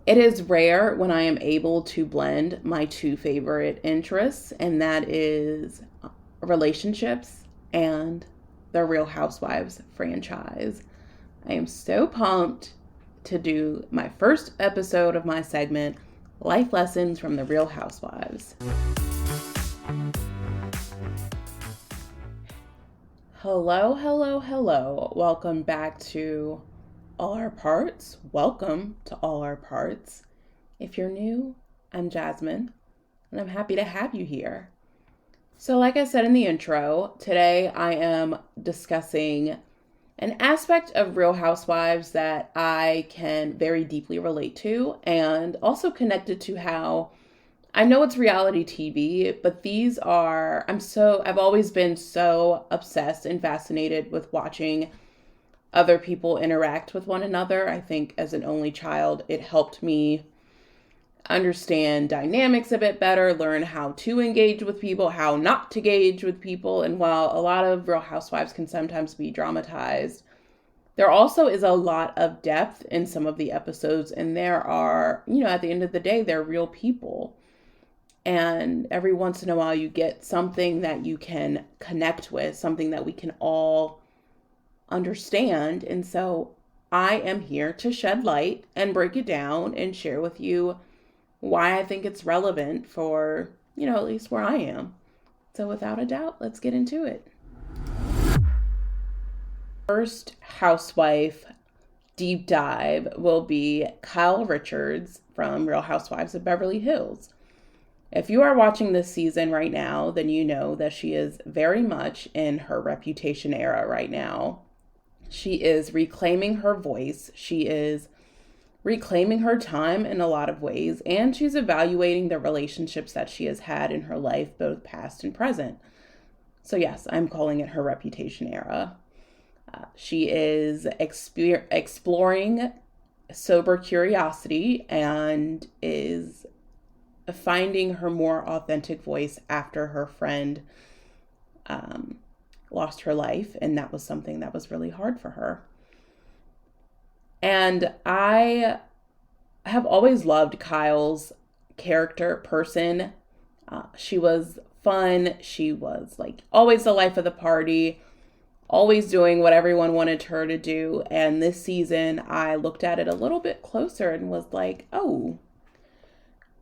It is rare when I am able to blend my two favorite interests, and that is relationships and the Real Housewives franchise. I am so pumped to do my first episode of my segment, Life Lessons from the Real Housewives. Hello, hello, hello. Welcome back to All Our Parts. Welcome to All Our Parts. If you're new, I'm Jasmine, and I'm happy to have you here. So, like I said in the intro, today I am discussing an aspect of Real Housewives that I can very deeply relate to, and also connected to how I know it's reality TV, but I've always been so obsessed and fascinated with watching other people interact with one another. I think as an only child, it helped me understand dynamics a bit better, learn how to engage with people, how not to engage with people. And while a lot of Real Housewives can sometimes be dramatized, there also is a lot of depth in some of the episodes. And there are, at the end of the day, they're real people. And every once in a while, you get something that you can connect with, something that we can all understand. And so I am here to shed light and break it down and share with you why I think it's relevant for, at least where I am. So without a doubt, let's get into it. First housewife deep dive will be Kyle Richards from Real Housewives of Beverly Hills. If you are watching this season right now, then you know that she is very much in her reputation era right now. She is reclaiming her voice. She is reclaiming her time in a lot of ways, and she's evaluating the relationships that she has had in her life, both past and present. So yes, I'm calling it her reputation era. She is exploring sober curiosity and is finding her more authentic voice after her friend lost her life, and that was something that was really hard for her. And I have always loved Kyle's person. She was fun. She was like always the life of the party, always doing what everyone wanted her to do. And this season, I looked at it a little bit closer and was like, oh,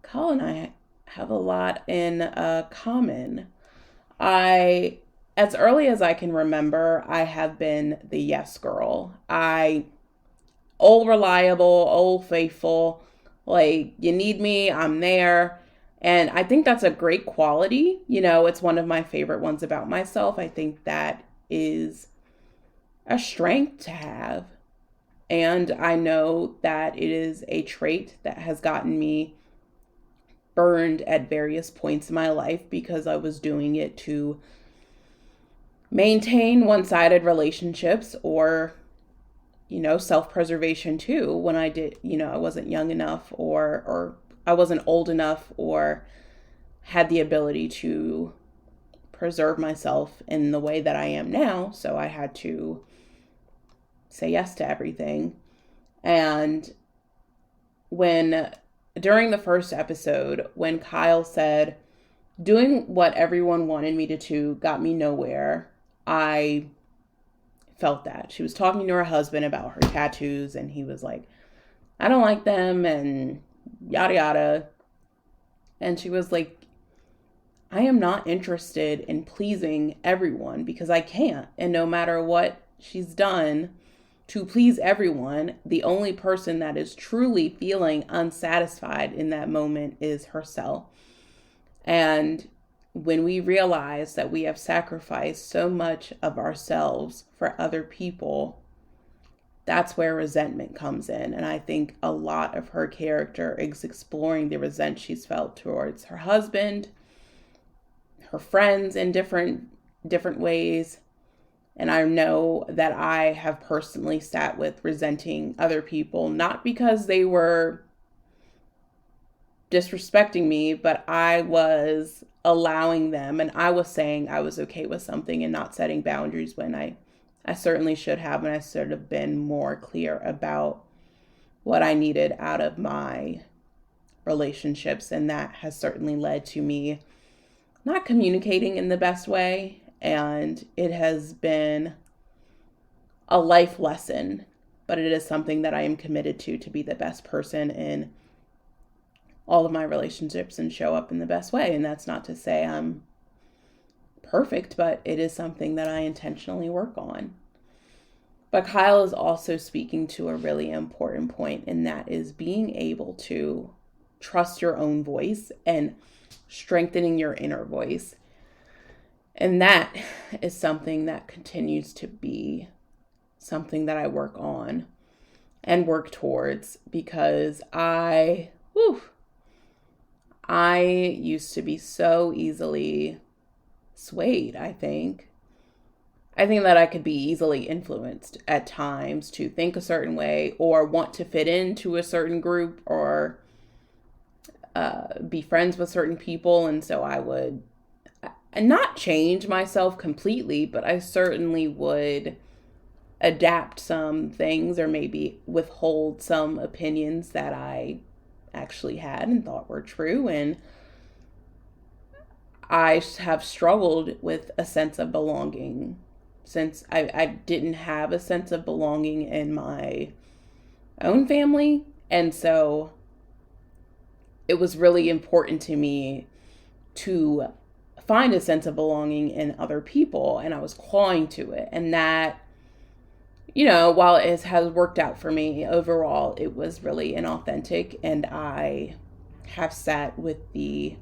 Kyle and I have a lot in common. As early as I can remember, I have been the yes girl. Old reliable, old faithful, like you need me, I'm there. And I think that's a great quality. It's one of my favorite ones about myself. I think that is a strength to have. And I know that it is a trait that has gotten me burned at various points in my life because I was doing it to maintain one-sided relationships or, self-preservation too. When I did, I wasn't young enough or I wasn't old enough or had the ability to preserve myself in the way that I am now. So I had to say yes to everything. And during the first episode, when Kyle said, doing what everyone wanted me to do got me nowhere, I felt that. She was talking to her husband about her tattoos, and he was like, I don't like them, and yada yada. And she was like, I am not interested in pleasing everyone because I can't. And no matter what she's done to please everyone, the only person that is truly feeling unsatisfied in that moment is herself. And when we realize that we have sacrificed so much of ourselves for other people, that's where resentment comes in. And I think a lot of her character is exploring the resentment she's felt towards her husband, her friends in different ways. And I know that I have personally sat with resenting other people, not because they were disrespecting me, but I was allowing them, and I was saying I was okay with something and not setting boundaries when I certainly should have, and I should have been more clear about what I needed out of my relationships. And that has certainly led to me not communicating in the best way. And it has been a life lesson, but it is something that I am committed to be the best person in all of my relationships and show up in the best way. And that's not to say I'm perfect, but it is something that I intentionally work on. But Kyle is also speaking to a really important point, and that is being able to trust your own voice and strengthening your inner voice. And that is something that continues to be something that I work on and work towards, because I used to be so easily swayed, I think that I could be easily influenced at times to think a certain way or want to fit into a certain group or be friends with certain people. And so I would not change myself completely, but I certainly would adapt some things or maybe withhold some opinions that I actually had and thought were true. And I have struggled with a sense of belonging since I didn't have a sense of belonging in my own family. And so it was really important to me to find a sense of belonging in other people. And I was clawing to it. And that, while it has worked out for me overall, it was really inauthentic. And I have sat with the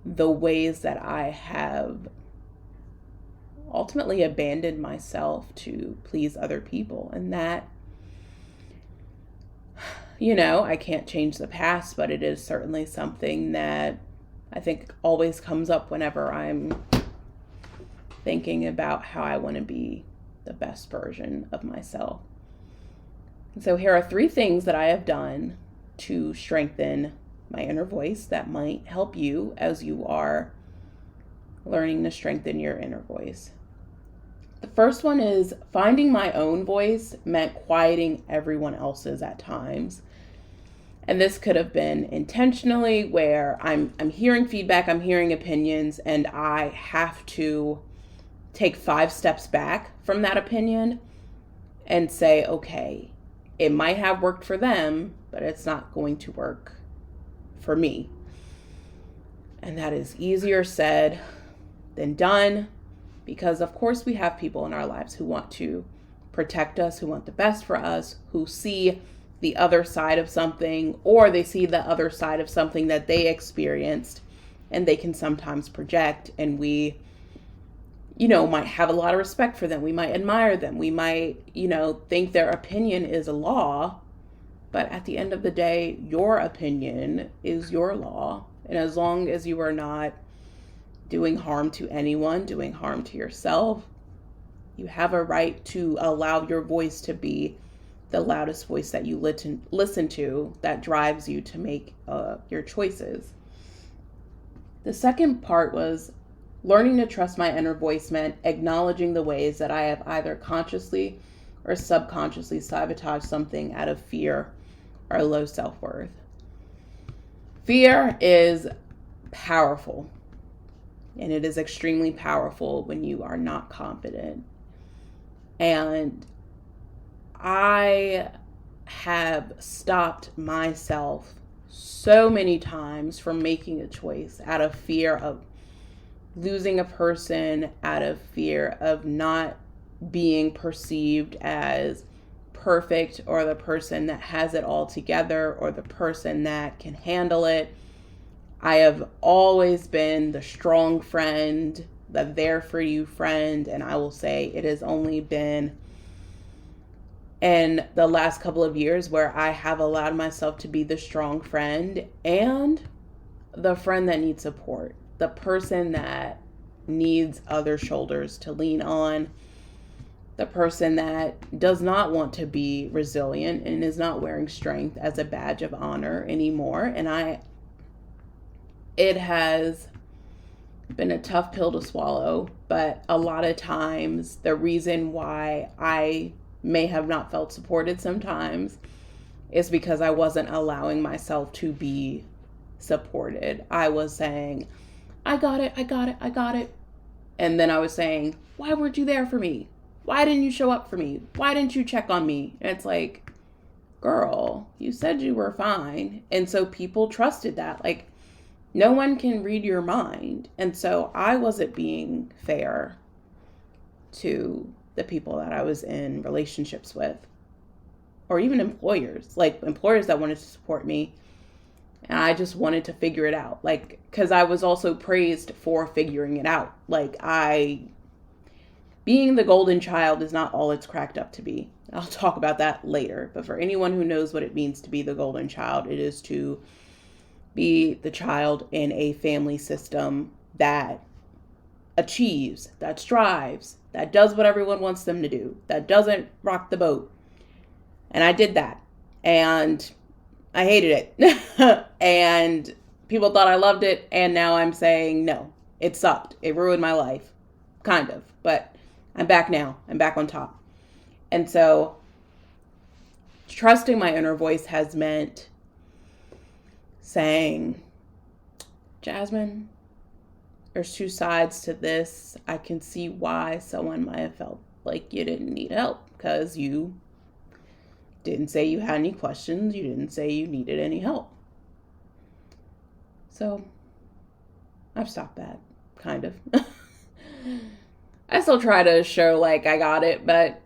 ways that I have ultimately abandoned myself to please other people. And that, I can't change the past, but it is certainly something that I think always comes up whenever I'm thinking about how I want to be the best version of myself. And so here are 3 things that I have done to strengthen my inner voice that might help you as you are learning to strengthen your inner voice. The first one is finding my own voice meant quieting everyone else's at times. And this could have been intentionally, where I'm hearing feedback, I'm hearing opinions, and I have to take 5 steps back from that opinion and say, okay, it might have worked for them, but it's not going to work for me. And that is easier said than done, because of course we have people in our lives who want to protect us, who want the best for us, who see the other side of something, or they see the other side of something that they experienced, and they can sometimes project, and we might have a lot of respect for them. We might admire them. We might, think their opinion is a law. But at the end of the day, your opinion is your law. And as long as you are not doing harm to anyone, doing harm to yourself, you have a right to allow your voice to be the loudest voice that you listen to, that drives you to make your choices. The second part was learning to trust my inner voice meant acknowledging the ways that I have either consciously or subconsciously sabotaged something out of fear or low self-worth. Fear is powerful, and it is extremely powerful when you are not confident. And I have stopped myself so many times from making a choice out of fear of losing a person, out of fear of not being perceived as perfect, or the person that has it all together, or the person that can handle it. I have always been the strong friend, the there for you friend, and I will say it has only been in the last couple of years where I have allowed myself to be the strong friend and the friend that needs support, the person that needs other shoulders to lean on, the person that does not want to be resilient and is not wearing strength as a badge of honor anymore. And it has been a tough pill to swallow, but a lot of times the reason why I may have not felt supported sometimes is because I wasn't allowing myself to be supported. I was saying, I got it, I got it, I got it. And then I was saying, why weren't you there for me? Why didn't you show up for me? Why didn't you check on me? And it's like, girl, you said you were fine. And so people trusted that. Like, no one can read your mind. And so I wasn't being fair to the people that I was in relationships with, or even employers, like employers that wanted to support me. And I just wanted to figure it out. Like, because I was also praised for figuring it out. Like, being the golden child is not all it's cracked up to be. I'll talk about that later. But for anyone who knows what it means to be the golden child, it is to be the child in a family system that achieves, that strives, that does what everyone wants them to do, that doesn't rock the boat. And I did that. And I hated it. And people thought I loved it. And now I'm saying, no, it sucked. It ruined my life. Kind of. But I'm back now. I'm back on top. And so trusting my inner voice has meant saying, Jasmine, there's two sides to this. I can see why someone might have felt like you didn't need help, because you didn't say you had any questions. You didn't say you needed any help. So I've stopped that, kind of. I still try to show like I got it, but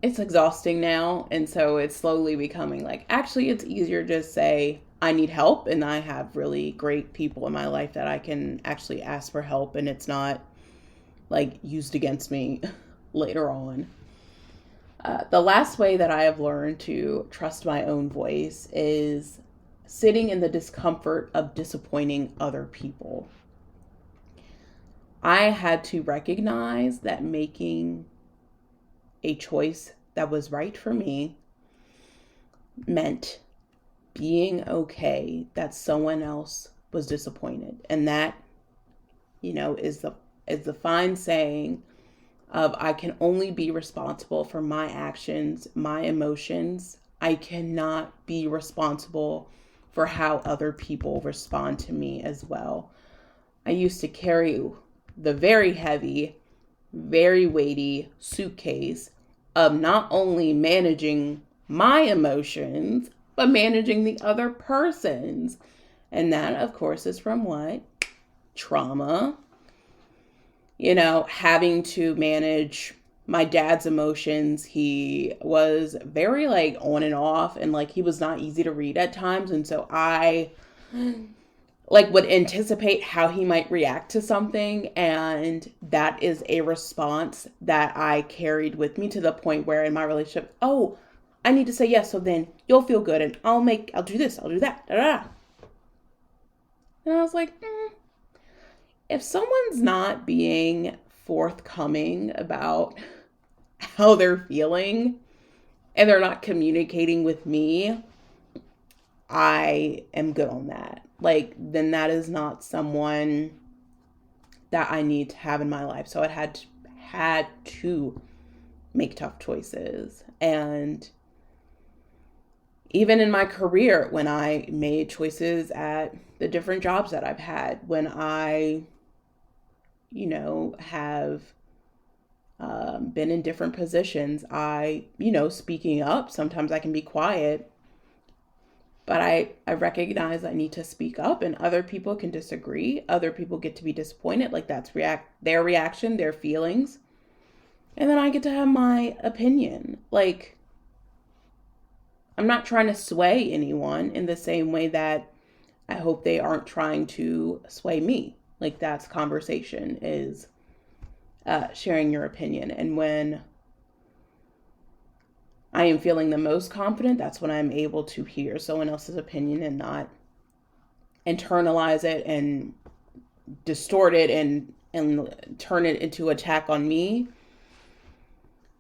it's exhausting now. And so it's slowly becoming like, actually, it's easier to just say, I need help, and I have really great people in my life that I can actually ask for help, and it's not like used against me later on. The last way that I have learned to trust my own voice is sitting in the discomfort of disappointing other people. I had to recognize that making a choice that was right for me meant being okay that someone else was disappointed. And that, is the fine saying of, I can only be responsible for my actions, my emotions. I cannot be responsible for how other people respond to me as well. I used to carry the very heavy, very weighty suitcase of not only managing my emotions, but managing the other person's. And that, of course, is from what? Trauma. Having to manage my dad's emotions. He was very like on and off, and like he was not easy to read at times. And so I like would anticipate how he might react to something, and that is a response that I carried with me to the point where in my relationship, oh, I need to say yes, so then you'll feel good, and I'll do this, I'll do that, da, da, da. And I was like, if someone's not being forthcoming about how they're feeling, and they're not communicating with me, I am good on that. Like, then that is not someone that I need to have in my life. So it had to make tough choices. And even in my career, when I made choices at the different jobs that I've had, when I, have been in different positions, speaking up, sometimes I can be quiet, but I recognize I need to speak up, and other people can disagree. Other people get to be disappointed. Like, that's their reaction, their feelings. And then I get to have my opinion. Like, I'm not trying to sway anyone in the same way that I hope they aren't trying to sway me. Like, that's conversation, is sharing your opinion. And when I am feeling the most confident, that's when I'm able to hear someone else's opinion and not internalize it and distort it and turn it into attack on me.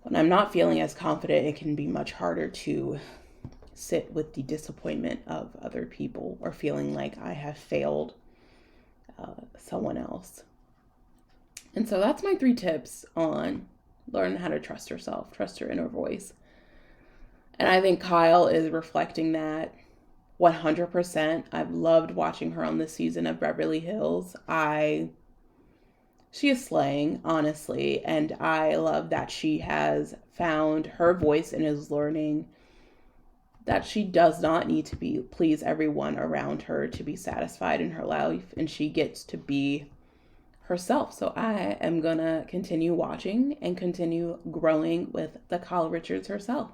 When I'm not feeling as confident, it can be much harder to sit with the disappointment of other people, or feeling like I have failed someone else. And so that's my 3 tips on learning how to trust yourself, trust your inner voice. And I think Kyle is reflecting that 100%. I've loved watching her on this season of Beverly Hills. She is slaying, honestly, and I love that she has found her voice and is learning that she does not need to be please everyone around her to be satisfied in her life, and she gets to be herself. So I am gonna continue watching and continue growing with the Kyle Richards herself.